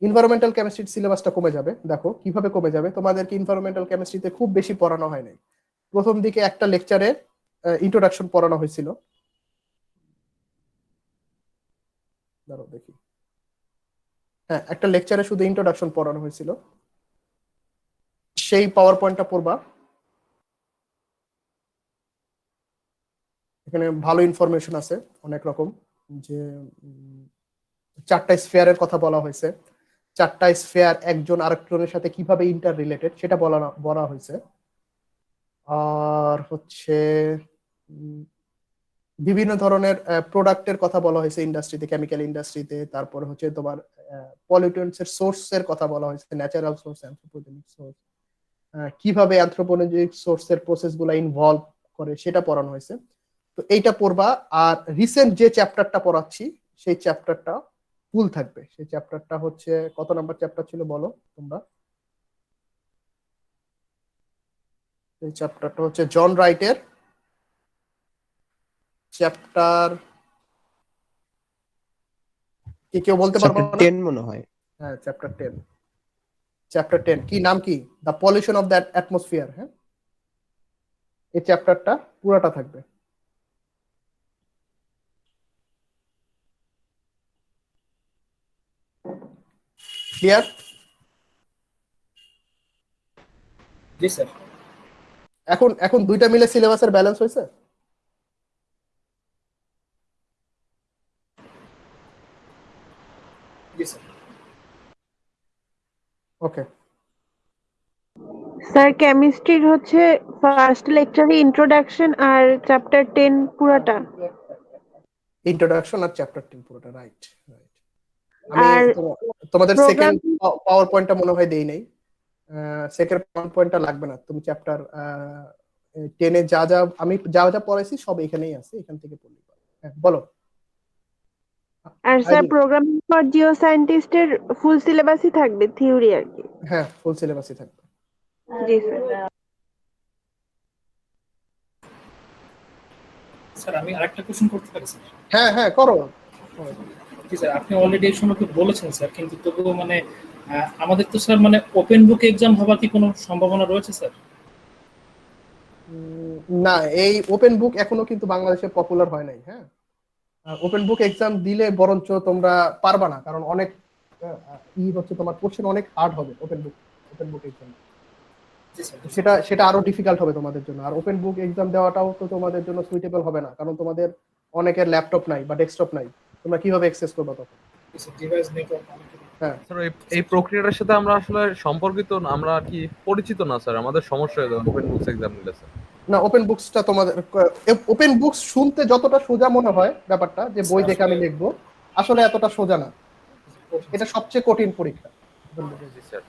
এনভায়রনমেন্টাল কেমিস্ট্রির সিলেবাসটা কমে যাবে। দেখো কিভাবে কমে যাবে। তোমাদেরকে এনভায়রনমেন্টাল কেমিস্ট্রিতে খুব বেশি পড়ানো হয় নাই। প্রথম দিকে একটা লেকচারে ইন্ট্রোডাকশন পড়ানো হয়েছিল। দাঁড়াও দেখি, হ্যাঁ, একটা লেকচারে শুধু ইন্ট্রোডাকশন পড়ানো হয়েছিল। সেই পাওয়ার পয়েন্টটা পড়বা। এখানে ভালো ইনফরমেশন আছে অনেক রকম, যে 4টা স্ফিয়ারের কথা বলা হয়েছে। 4টা স্ফিয়ার একজন আরেকজনের সাথে কিভাবে ইন্টার রিলেটেড সেটা বলা হয়েছে। আর হচ্ছে বিভিন্ন ধরনের প্রোডাক্টের কথা বলা হয়েছে ইন্ডাস্ট্রিতে, কেমিক্যাল ইন্ডাস্ট্রিতে। তারপর হচ্ছে তোমার পলিউটেন্টস এর সোর্সের কথা বলা হয়েছে, ন্যাচারাল সোর্স, অ্যানথ্রোপোজেনিক সোর্স, কিভাবে অ্যানথ্রোপোজেনিক সোর্সের প্রসেস গুলা ইনভলভ করে সেটা পড়ানো হয়েছে। তো এইটা পড়বা। আর রিসেন্ট যে চ্যাপ্টারটা পড়াচ্ছি সেই চ্যাপ্টারটা ফুল থাকবে। সেই চ্যাপ্টারটা হচ্ছে, কত নাম্বার চ্যাপ্টার ছিল বলো তোমরা? এই চ্যাপ্টারটা হচ্ছে জন রাইটের চ্যাপ্টার, কি কেউ বলতে পারবো চ্যাপ্টার না? 10 মনে হয়। হ্যাঁ, চ্যাপ্টার 10। চ্যাপ্টার 10 কি নাম কি? The pollution of the atmosphere. হ্যাঁ, এই চ্যাপ্টারটা পুরাটা থাকবে। ক্লিয়ার? জি স্যার। এখন এখন দুইটা মিলে সিলেবাসের ব্যালেন্স হয়েছে? জি স্যার। ওকে, স্যার কেমিস্ট্রির হচ্ছে ফার্স্ট লেকচারে ইন্ট্রোডাকশন আর চ্যাপ্টার 10 পুরাটা। ইন্ট্রোডাকশন আর চ্যাপ্টার 10 পুরোটা, রাইট রাইট। আমি আর তোমাদের সেকেন্ড প্রোগ্রামিং পাওয়ার পয়েন্টটা মনে হয় দেই নাই। সেকেন্ড পাওয়ার পয়েন্টটা লাগবে না, তুমি চ্যাপ্টার 10 যা যা আমি যা যা পড়াইছি সব এখানেই আছে, এখান থেকে পড়লে পারো। হ্যাঁ, বলো। আর স্যার আইরিন। প্রোগ্রামিং ফর জিও সায়েন্টিস্টের ফুল সিলেবাসই থাকবে, থিওরি আর কি। হ্যাঁ, ফুল সিলেবাসই থাকবে। জি স্যার। স্যার আমি আরেকটা কোশ্চেন করতে পারি স্যার? হ্যাঁ হ্যাঁ, করো। জি স্যার, আপনি অলরেডি এই সম্পর্কে বলেছেন স্যার, কিন্তু তবুও মানে আমাদের তো স্যার মানে ওপেন বুক এক্সাম হওয়ার কি কোনো সম্ভাবনা রয়েছে স্যার? না, এই ওপেন বুক এখনো কিন্তু বাংলাদেশে পপুলার হয় নাই। হ্যাঁ, ওপেন বুক এক্সাম দিলে বরঞ্চ তোমরা পারবা না, কারণ অনেক হচ্ছে তোমার কোশ্চেন অনেক হার্ড হবে ওপেন বুক এক্সাম। জি স্যার। সেটা সেটা আরো ডিফিকাল্ট হবে তোমাদের জন্য। আর ওপেন বুক এক্সাম দেওয়াটাও তো তোমাদের জন্য সুইটেবল হবে না, কারণ তোমাদের অনেকের ল্যাপটপ নাই বা ডেস্কটপ নাই। তোমরা কিভাবে অ্যাক্সেস করবে তখন? ডিভাইস নেটওয়ার্ক অনেক। হ্যাঁ, স্যার এই প্রক্রিয়াটার সাথে আমরা আসলে সম্পর্কিত না, আমরা আর কি পরিচিত না স্যার, আমাদের সমস্যা হয়ে যাবে ওপেন বুকস এক্সাম নিলে স্যার। না, ওপেন বুকসটা তোমাদের, ওপেন বুকস শুনতে যতটা সোজা মনে হয় ব্যাপারটা, যে বই দেখে আমি লিখবো, আসলে এতটা সোজা না। এটা সবচেয়ে কঠিন পরীক্ষা। জি স্যার।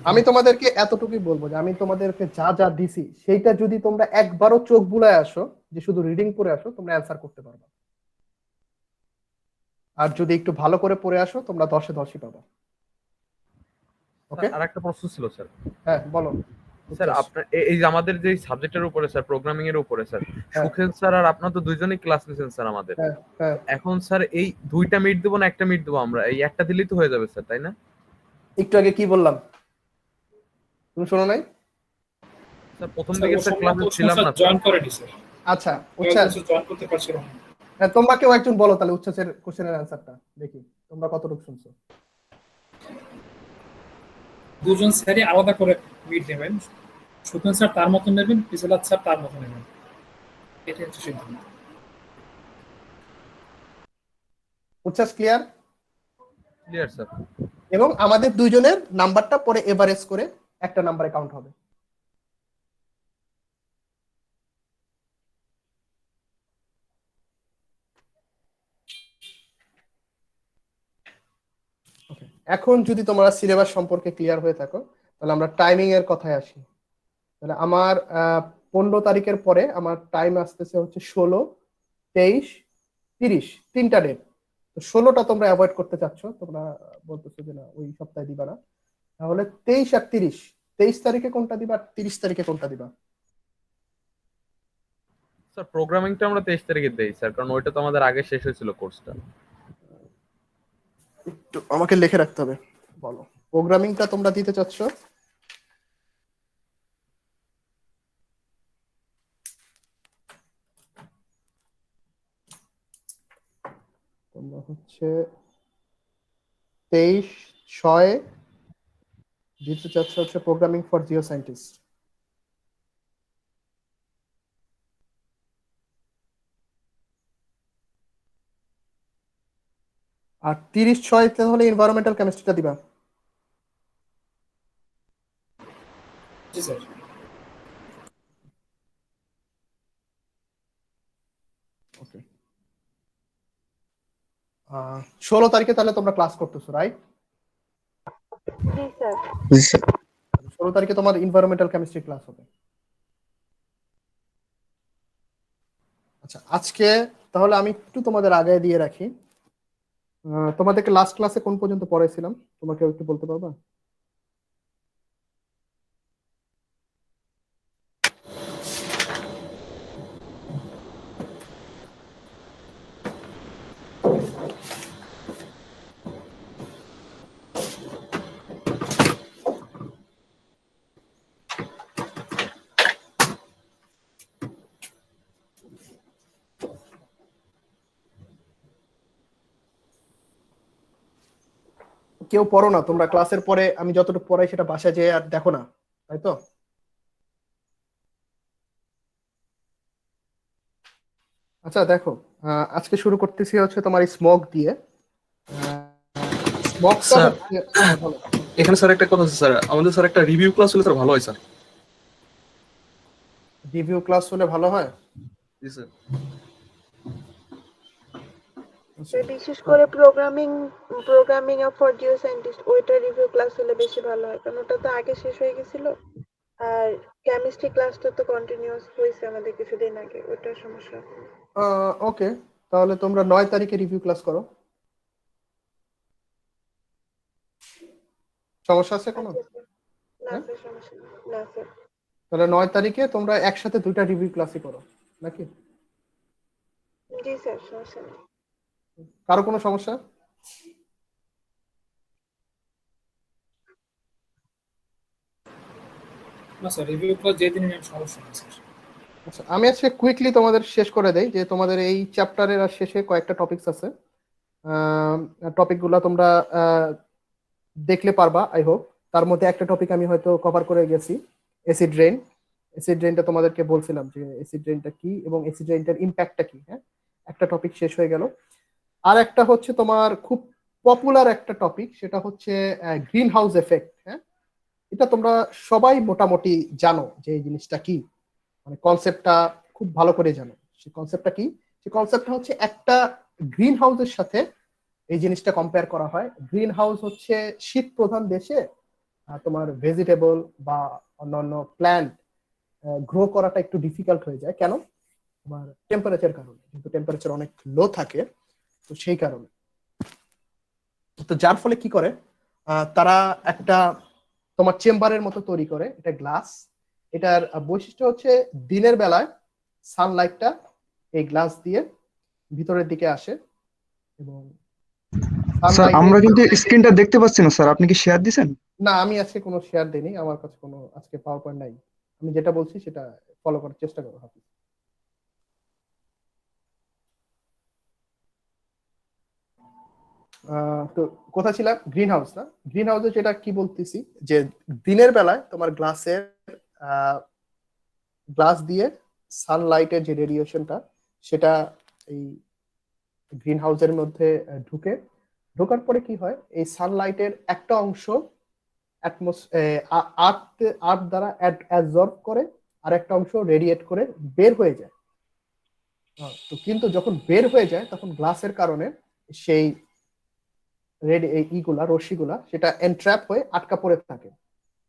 আমি তোমাদেরকে এতটুকুই বলবো যে আমি তোমাদেরকে যা যা দিছি সেইটা যদি তোমরা একবারও চোখ বুলায় আসো, যে শুধু রিডিং করে আসো, তোমরা অ্যান্সার করতে পারবে। আর যদি একটু ভালো করে পড়ে আসো, তোমরা 10-এ 10ই পাবা। ওকে, আর একটা প্রশ্ন ছিল স্যার। হ্যাঁ বলো। স্যার আপনার এই যে আমাদের যে সাবজেক্টের উপরে স্যার, প্রোগ্রামিং এর উপরে স্যার, হ্যাঁ। সুখেন স্যার আর আপনার তো দুইজনই ক্লাস নিছেন স্যার আমাদের। হ্যাঁ হ্যাঁ এখন স্যার এই দুইটা মিট দেবো না একটা মিট দেবো আমরা? এই একটা দিলেই তো হয়ে যাবে স্যার, তাই না? একটু আগে কি বললাম তুমি শোনো নাই? স্যার প্রথম দিকে স্যার ক্লাসে ছিলাম না স্যার। জয়েন করেনি স্যার, আচ্ছা উচ্ছ্বাস, জয়েন করতে পারছিল না। হ্যাঁ, তোমরা কেউ একজন বলো তাহলে উচ্ছ্বাসের কোশ্চেনের অ্যান্সারটা দেখি তোমরা কতটুকু শুনছো। দুজন স্যারই আলাদা করে মিট নেবেন, সুখেন স্যার তার মতো নেবেন, পিছলাত স্যার তার মতো নেবেন, এটা হচ্ছে সিদ্ধান্ত। উচ্ছ্বাস ক্লিয়ার? Clear sir. এবং আমাদের দুইজনের নাম্বারটা পরে এভারেজ করে একটা নাম্বারে কাউন্ট হবে। এখন যদি তোমরা সিলেবাস সম্পর্কে ক্লিয়ার হয়ে থাকো তাহলে আমরা টাইমিং এর কথায় আসি। তাহলে আমার 15 তারিখের পরে আমার টাইম আসতেছে হচ্ছে 16, 23, 30, তিনটা ডেট। তো 16টা তোমরা অ্যাভয়েড করতে চাচ্ছ, তোমরা বলতেছো যে না ওই সপ্তাহে দিবা না, তাহলে 23 আর 30, 23 তারিখে কোনটা দিবা আর 30 তারিখে কোনটা দিবা? স্যার প্রোগ্রামিংটা আমরা 23 তারিখে দেই স্যার, কারণ ওইটা তো আমাদের আগে শেষ হয়েছিল কোর্সটা। একটু আমাকে লিখে রাখতে হবে, বলো প্রোগ্রামিংটা তোমরা দিতে চাচ্ছ তোমরা হচ্ছে 23/6 দিতে চাচ্ছ হচ্ছে প্রোগ্রামিং ফর জিও সায়েন্টিস্ট। আর 30/6 তাহলে এনভায়রনমেন্টাল কেমিস্ট্রিটা দিবা। জি স্যার। ওকে, 16 তারিখে তাহলে তোমরা ক্লাস করতেছো রাইট? জি স্যার। 16 তারিখে তোমার এনভায়রনমেন্টাল কেমিস্ট্রি ক্লাস হবে। আচ্ছা আজকে তাহলে আমি একটু তোমাদের আগে দিয়ে রাখি, তোমাদেরকে লাস্ট ক্লাসে কোন পর্যন্ত পড়াইছিলাম তোমাকে একটু বলতে পারবা? কেউ পড়ো না তোমরা, ক্লাসের পরে আমি যতটুকু পড়াই সেটা বাসায় যেয়ে আর দেখো না, তাই তো? আচ্ছা দেখো, আজকে শুরু করতেছি হচ্ছে তোমার স্মোক দিয়ে। স্মোকটা স্যার হচ্ছে বলো। এখানে স্যার একটা কথা আছে স্যার, আমাদের স্যার একটা রিভিউ ক্লাস হলে স্যার ভালো হয় স্যার। রিভিউ ক্লাস হলে ভালো হয়। জি স্যার। বিশেষ করে প্রোগ্রামিং ফর জিও সায়েন্টিস্ট ওইটা রিভিউ ক্লাস হলে বেশি ভালো হয়, কারণ ওটা তো আগে শেষ হয়ে গেছিল। আর কেমিস্ট্রি ক্লাসটা তো কন্টিনিউয়াস হয়েছে আমাদের কিছুদিন আগে, ওটার সমস্যা। ওকে, তাহলে তোমরা 9 তারিখে রিভিউ ক্লাস করো। সমস্যা আছে কোনো? আচ্ছা স্যার। না হ্যাঁ? স্যার, সমস্যা নেই। না স্যার। তাহলে 9 তারিখে তোমরা একসাথে দুইটা রিভিউ ক্লাসই করো নাকি? জি স্যার, সমস্যা নেই। কারো কোনো সমস্যা? না স্যার, রিভিউ ক্লাস যেদিন নেন সমস্যা নেই স্যার। আচ্ছা আমি আজকে কুইকলি তোমাদের শেষ করে দেই যে তোমাদের এই চ্যাপ্টারের আর শেষে কয়েকটা টপিকস আছে, টপিকগুলো তোমরা দেখলে পারবা আই হোপ। তার মধ্যে একটা টপিক আমি হয়তো কভার করে গেছি, অ্যাসিড রেইন। অ্যাসিড রেইনটা তোমাদেরকে বলছিলাম যে অ্যাসিড রেইনটা কি এবং অ্যাসিড রেইনটার ইম্প্যাক্টটা কি। হ্যাঁ, একটা টপিক শেষ হয়ে গেল। আর একটা হচ্ছে তোমার খুব পপুলার একটা টপিক, সেটা হচ্ছে গ্রিন হাউস এফেক্ট। হ্যাঁ, এটা তোমরা সবাই মোটামুটি জানো যে এই জিনিসটা কি, মানে কনসেপ্টটা খুব ভালো করে জানো। সেই কনসেপ্টটা কি? সেই কনসেপ্টটা হচ্ছে একটা গ্রিন হাউসের সাথে এই জিনিসটা কম্পেয়ার করা হয়। গ্রিন হাউস হচ্ছে শীত প্রধান দেশে তোমার ভেজিটেবল বা অন্যান্য প্ল্যান্ট গ্রো করাটা একটু ডিফিকাল্ট হয়ে যায়। কেন? তোমার টেম্পারেচার কারণে, কিন্তু টেম্পারেচার অনেক লো থাকে, তো সেই কারণে। তো যার ফলে কি করে তারা একটা তোমার চেম্বারের মতো তৈরি করে, এটা গ্লাস। এটার বৈশিষ্ট্য হচ্ছে দিনের বেলায় সানলাইটটা এই গ্লাস দিয়ে ভিতরের দিকে আসে এবং স্যার আমরা কিন্তু স্ক্রিনটা দেখতে পাচ্ছি না স্যার, আপনি কি শেয়ার দিছেন? না, আমি আজকে কোনো শেয়ার দেইনি, আমার কাছে কোনো আজকে পাওয়ার পয়েন্ট নাই। আমি যেটা বলছি সেটা ফলো করার চেষ্টা করো হাফিজ। তো কোথা ছিলাম? গ্রিন হাউস না? গ্রিন হাউসে যেটা কি বলতেছি যে দিনের বেলায় তোমার গ্লাস দিয়ে সানলাইটের যে রেডিয়েশনটা সেটা এই গ্রিন হাউসের মধ্যে ঢোকার পরে কি হয়, এই সানলাইটের একটা অংশ আর্থ দ্বারা অ্যাবজর্ব করে আর একটা অংশ রেডিয়েট করে বের হয়ে যায়। তো কিন্তু যখন বের হয়ে যায় তখন গ্লাসের কারণে সেই রশ্মিগুলা সেটা এনট্র্যাপ হয়ে আটকা পড়ে থাকে,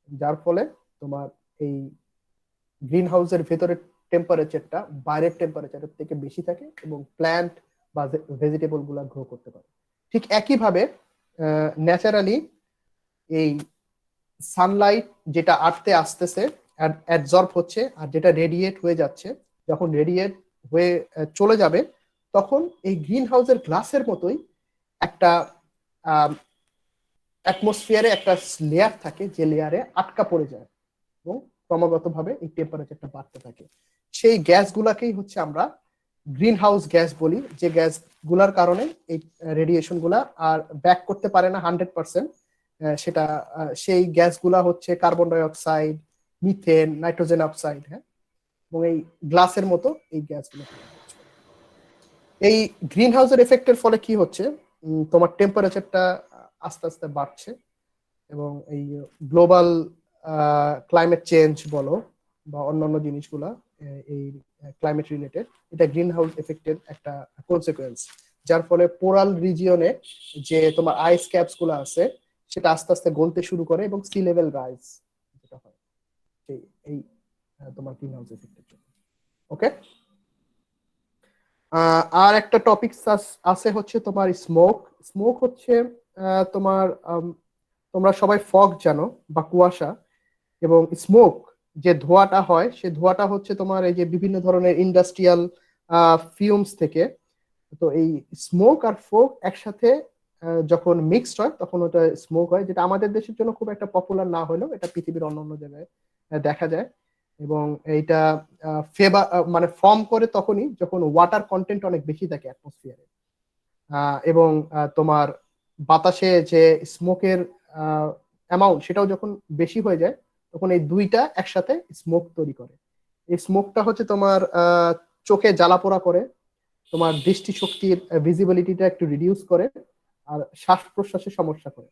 যার ফলে তোমার এই গ্রিন হাউসের ভেতরের টেম্পারেচারটা বাইরের টেম্পারেচারের থেকে বেশি থাকে এবং প্ল্যান্ট বা ভেজিটেবল গুলা গ্রো করতে পারে। ঠিক একইভাবে ন্যাচারালি এই সানলাইট যেটা আর্থে আসতেছে অ্যাবজর্ব হচ্ছে আর যেটা রেডিয়েট হয়ে যাচ্ছে, যখন রেডিয়েট হয়ে চলে যাবে তখন এই গ্রিন হাউসের গ্লাসের মতোই একটা অ্যাটমসফিয়ারে একটা লেয়ার থাকে যে লেয়ারে আটকা পড়ে যায় এবং ক্রমাগতভাবে এই টেম্পারেচারটা বাড়তে থাকে। সেই গ্যাসগুলাকেই হচ্ছে আমরা গ্রিন হাউস গ্যাস বলি, যে গ্যাসগুলার কারণে এই রেডিয়েশন গুলা আর ব্যাক করতে পারে না 100%। সেটা সেই গ্যাসগুলা হচ্ছে carbon die oxide, methane, nitrogen oxide. হ্যাঁ, এবং এই গ্লাসের মতো এই গ্যাসগুলো। এই গ্রিন হাউসের এফেক্টের ফলে কি হচ্ছে, তোমার টেম্পারেচারটা আস্তে আস্তে বাড়ছে এবং এই গ্লোবাল ক্লাইমেট চেঞ্জ বলো বা অন্যান্য জিনিসগুলা এই ক্লাইমেট রিলেটেড, এটা গ্রিন হাউস এফেক্টের একটা কনসিকুয়েন্স, যার ফলে পোরাল রিজিয়নে যে তোমার আইস ক্যাপস গুলো আছে সেটা আস্তে আস্তে গলতে শুরু করে এবং সি লেভেল রাইজ যেটা হয় এই তোমার গ্রিন হাউস এফেক্টের জন্য। ওকে, আর একটা টপিক আছে হচ্ছে তোমার স্মোক হচ্ছে তোমার তোমরা সবাই ফগ জানো বা কুয়াশা, এবং স্মোক যে ধোঁয়াটা হয় সে ধোঁয়াটা হচ্ছে তোমার এই যে বিভিন্ন ধরনের ইন্ডাস্ট্রিয়াল ফিউমস থেকে। তো এই স্মোক আর ফগ একসাথে যখন মিক্সড হয় তখন ওটা স্মোক হয়, যেটা আমাদের দেশের জন্য খুব একটা পপুলার না হলেও এটা পৃথিবীর অন্যান্য জায়গায় দেখা যায়। এবং এইটা মানে ফর্ম করে তখনই যখন ওয়াটার কন্টেন্ট অনেক বেশি থাকে অ্যাটমসফিয়ারে, এবং তোমার বাতাসে যে স্মোকের অ্যামাউন্ট সেটাও যখন বেশি হয়ে যায় তখন এই দুইটা একসাথে স্মোক তৈরি করে। এই স্মোকটা হচ্ছে তোমার চোখে জ্বালাপোড়া করে, তোমার দৃষ্টিশক্তির ভিজিবিলিটিটা একটু রিডিউস করে আর শ্বাস প্রশ্বাসের সমস্যা করে।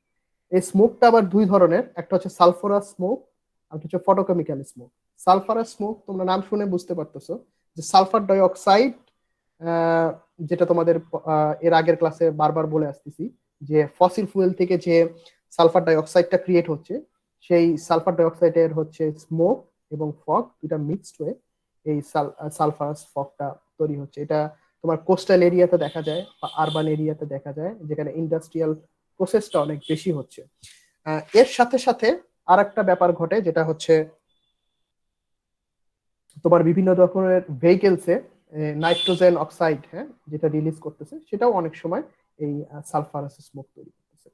এই স্মোকটা আবার দুই ধরনের, একটা হচ্ছে সালফারাস স্মোক আর হচ্ছে ফটোকেমিক্যাল স্মোক। সালফারাস স্মোক তোমরা নাম শুনে বুঝতে পারতেছো যে সালফার ডাই অক্সাইড, যেটা তোমাদের এর আগের ক্লাসে বারবার বলে আসতেছি যে ফসিল ফুয়েল থেকে যে সালফার ডাই অক্সাইডটা ক্রিয়েট হচ্ছে, সেই সালফার ডাই অক্সাইডের হচ্ছে স্মোক এবং ফগ দুটা মিক্সড হয়ে এই সালফারাস ফগটা তৈরি হচ্ছে। এটা তোমার কোস্টাল এরিয়াতে দেখা যায় বা আরবান এরিয়াতে দেখা যায় যেখানে ইন্ডাস্ট্রিয়াল প্রসেসটা অনেক বেশি হচ্ছে। এর সাথে সাথে আর একটা ব্যাপার ঘটে যেটা হচ্ছে তোমার বিভিন্ন ধরনের ভেহিকেলসে নাইট্রোজেন অক্সাইড, হ্যাঁ, যেটা রিলিজ করতেছে সেটাও অনেক সময় এই সালফারাস স্মোক তৈরি করতেছে।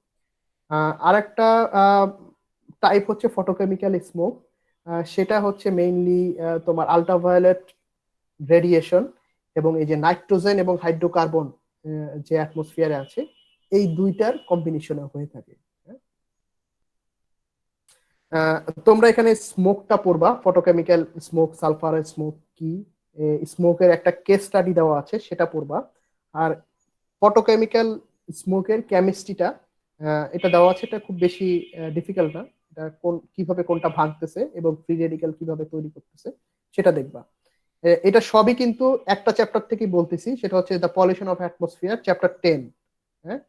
আর একটা টাইপ হচ্ছে ফটোকেমিক্যাল স্মোক, সেটা হচ্ছে মেইনলি তোমার আল্ট্রাভায়োলেট রেডিয়েশন এবং এই যে নাইট্রোজেন এবং হাইড্রোকার্বন যে অ্যাটমসফিয়ারে আছে এই দুইটার কম্বিনেশনে হয়ে থাকে। তোমরা এখানে স্মোকটা পড়বা, ফটোকেমিক্যাল স্মোক, সালফার স্মোক কি, স্মোকের একটা কেস স্টাডি দেওয়া আছে সেটা পড়বা। আর ফটোকেমিক্যাল স্মোকের কেমিস্ট্রিটা এটা দেওয়া আছে, এটা খুব বেশি ডিফিকাল্ট না, এটা কিভাবে কোনটা ভাঙতেছে এবং ফ্রি রেডিক্যাল কিভাবে তৈরি করতেছে সেটা দেখবা। এটা সবই কিন্তু একটা চ্যাপ্টার থেকে বলতেছি, সেটা হচ্ছে the pollution of atmosphere chapter 10। হ্যাঁ,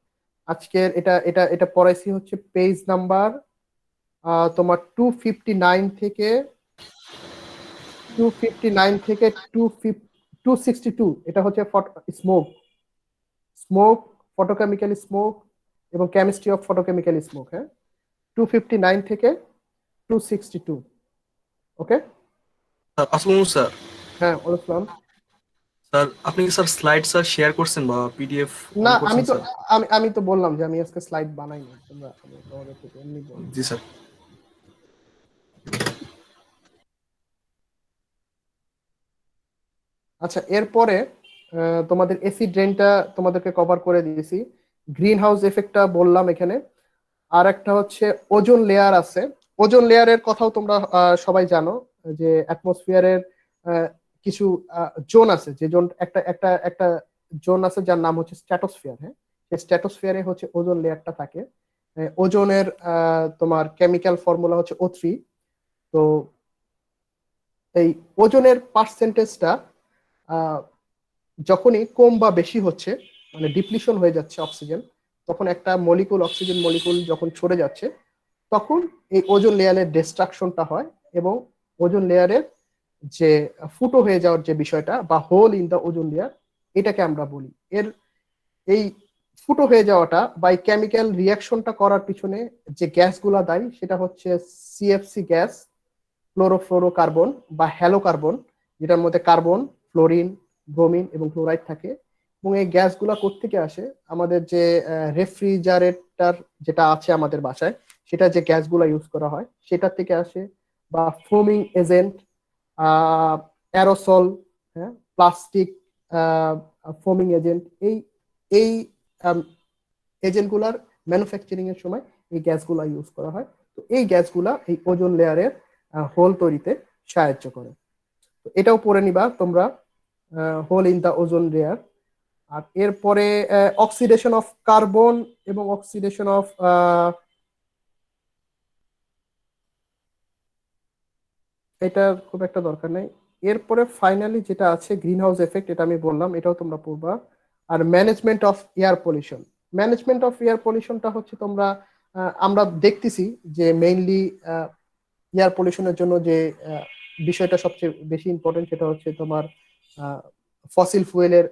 আজকের এটা এটা এটা পড়াইছি হচ্ছে পেজ নাম্বার তোমার 259 থেকে 262। এটা হচ্ছে স্মোক, ফটোকেমিক্যাল স্মোক এবং কেমিস্ট্রি অফ ফটোকেমিক্যাল স্মোক। হ্যাঁ, 259 থেকে 262। ওকে, আসসালামু স্যার। হ্যাঁ, ওয়ালাইকুম। স্যার আপনি কি স্যার স্লাইড স্যার শেয়ার করছেন বা পিডিএফ না, অন আমি করছেন তো স্যার? আমি তো বললাম যে আমি আজকে স্লাইড বানাইনি, তোমরা আমি তোমাদের থেকে এমনি বললাম। জি স্যার। আচ্ছা, এরপরে তোমাদের এসি ড্রেনটা তোমাদেরকে কভার করে দিয়েছি। গ্রিন হাউস এফেক্টটা বললাম এখানে। আর একটা হচ্ছে ওজোন লেয়ার আছে। ওজোন লেয়ারের কথাও তোমরা সবাই জানো যে অ্যাটমসফিয়ারের কিছু জোন আছে, যে জোন একটা একটা একটা জোন আছে যার নাম হচ্ছে স্ট্র্যাটোস্ফিয়ার। হ্যাঁ, সেই স্ট্র্যাটোস্ফিয়ারে হচ্ছে ওজোন লেয়ারটা থাকে। ওজোনের তোমার কেমিক্যাল ফর্মুলা হচ্ছে O3। তো এই ওজনের পার্সেন্টেজটা যখনই কম বা বেশি হচ্ছে, মানে ডিপ্লিশন হয়ে যাচ্ছে অক্সিজেন, তখন একটা মলিকুল, অক্সিজেন মলিকুল যখন সরে যাচ্ছে, তখন এই ওজোন লেয়ারের ডিস্ট্রাকশনটা হয় এবং ওজোন লেয়ারের যে ফুটো হয়ে যাওয়ার যে বিষয়টা বা hole in the ozone layer, এটাকে আমরা বলি। এই ফুটো হয়ে যাওয়াটা বা এই কেমিক্যাল রিয়াকশনটা করার পিছনে যে গ্যাসগুলা দায়ী, সেটা হচ্ছে সিএফসি গ্যাস, ক্লোরোফ্লোরোকার্বন বা হ্যালোকার্বন, যেটার মধ্যে কার্বন, ফ্লোরিন, ব্রোমিন এবং ক্লোরাইড থাকে। এবং এই গ্যাসগুলা কোত্থেকে আসে? আমাদের যে রেফ্রিজারেটর যেটা আছে আমাদের বাসায়, সেটা যে গ্যাসগুলা ইউজ করা হয় সেটার থেকে আসে, বা ফোমিং এজেন্ট, অ্যারোসল, হ্যাঁ, প্লাস্টিক ফোমিং এজেন্ট, এই এই এজেন্টগুলার ম্যানুফ্যাকচারিং এর সময় এই গ্যাসগুলা ইউজ করা হয়। তো এই গ্যাসগুলা এই ওজোন লেয়ারের হোল তৈরিতে সাহায্য করে। তো এটাও পড়ে নিবা তোমরা, hole in the ozone layer. আর এরপরে অক্সিডেশন অফ কার্বন এবং অক্সিডেশন অফ এটা খুব একটা দরকার নেই। এরপরে ফাইনালি যেটা আছে গ্রিন হাউস এফেক্ট, এটা আমি বললাম, এটাও তোমরা পড়বা। আর management of air pollution. Management of air পলিউশনটা হচ্ছে তোমরা আমরা দেখতেছি যে মেইনলি এয়ার পলিউশনের জন্য যে বিষয়টা সবচেয়ে বেশি ইম্পর্টেন্ট, সেটা হচ্ছে তোমার ফসিল ফুয়েলের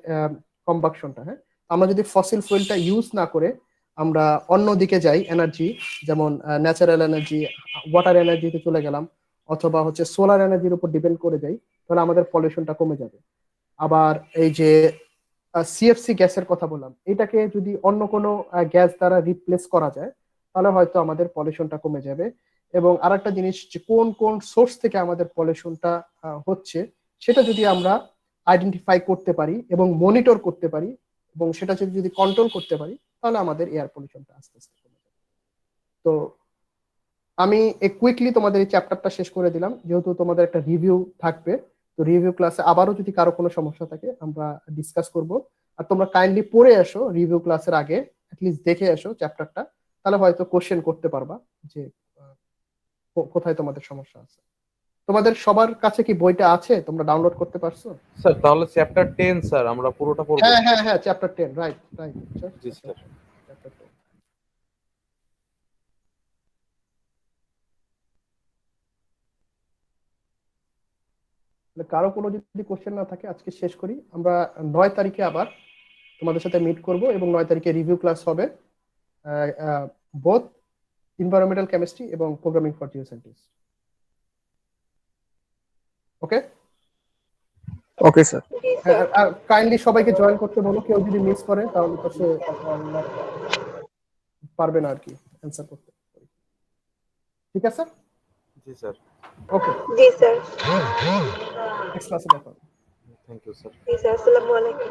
কম্বাকশনটা। হ্যাঁ, আমরা যদি ফসিল ফুয়েলটা ইউজ না করে আমরা অন্য দিকে যাই, এনার্জি, যেমন ন্যাচারাল এনার্জি, ওয়াটার এনার্জিতে চলে গেলাম, অথবা হচ্ছে সোলার এনার্জির উপর ডিপেন্ড করে যাই, তাহলে আমাদের পলিউশনটা কমে যাবে। আবার এই যে সিএফসি গ্যাসের কথা বললাম, এটাকে যদি অন্য কোনো গ্যাস দ্বারা রিপ্লেস করা যায়, তাহলে হয়তো আমাদের পলিউশনটা কমে যাবে। এবং আরেকটা জিনিস, যে কোন কোন সোর্স থেকে আমাদের পলিউশনটা হচ্ছে, সেটা যদি আমরা আইডেন্টিফাই করতে পারি এবং মনিটর করতে পারি এবং সেটা যদি কন্ট্রোল করতে পারি, তাহলে আমাদের এয়ার পলিউশনটা আস্তে আস্তে কমে যাবে। তো আমি কুইকলি তোমাদের এই চ্যাপ্টারটা শেষ করে দিলাম, যেহেতু তোমাদের একটা রিভিউ থাকবে। তো রিভিউ ক্লাসে আবারও যদি কারো কোনো সমস্যা থাকে আমরা ডিসকাস করব। আর তোমরা কাইন্ডলি পড়ে আসো রিভিউ ক্লাসের আগে, অ্যাটলিস্ট দেখে আসো চ্যাপ্টারটা, তাহলে হয়তো কোশ্চেন করতে পারবা যে কোথায় তোমাদের সমস্যা আছে। তোমাদের সবার কাছে কি বইটা আছে? তোমরা ডাউনলোড করতে পারছো? স্যার তাহলে চ্যাপ্টার 10 স্যার আমরা পুরোটা পড়বো? হ্যাঁ হ্যাঁ হ্যাঁ, চ্যাপ্টার 10, রাইট রাইট। জি স্যার। চ্যাপ্টার 10। কারো কোনো যদি কোশ্চেন না থাকে আজকে শেষ করি। আমরা 9 তারিখে আবার তোমাদের সাথে মিট করব এবং 9 তারিখে রিভিউ ক্লাস হবে, বোথ এনভায়রনমেন্টাল কেমিস্ট্রি এবং programming for geoscientist. Okay okay sir. জি স্যার। আর কাইন্ডলি সবাইকে জয়েন করতে বলো, কেউ যদি মিস করে তাহলে তো সে পারবে না আর কি অ্যান্সার করতে। ঠিক আছে, জি স্যার। ওকে, জি স্যার। নেক্সট ক্লাসে দেখা হবে। Thank you sir. জি স্যার, আসসালামু আলাইকুম।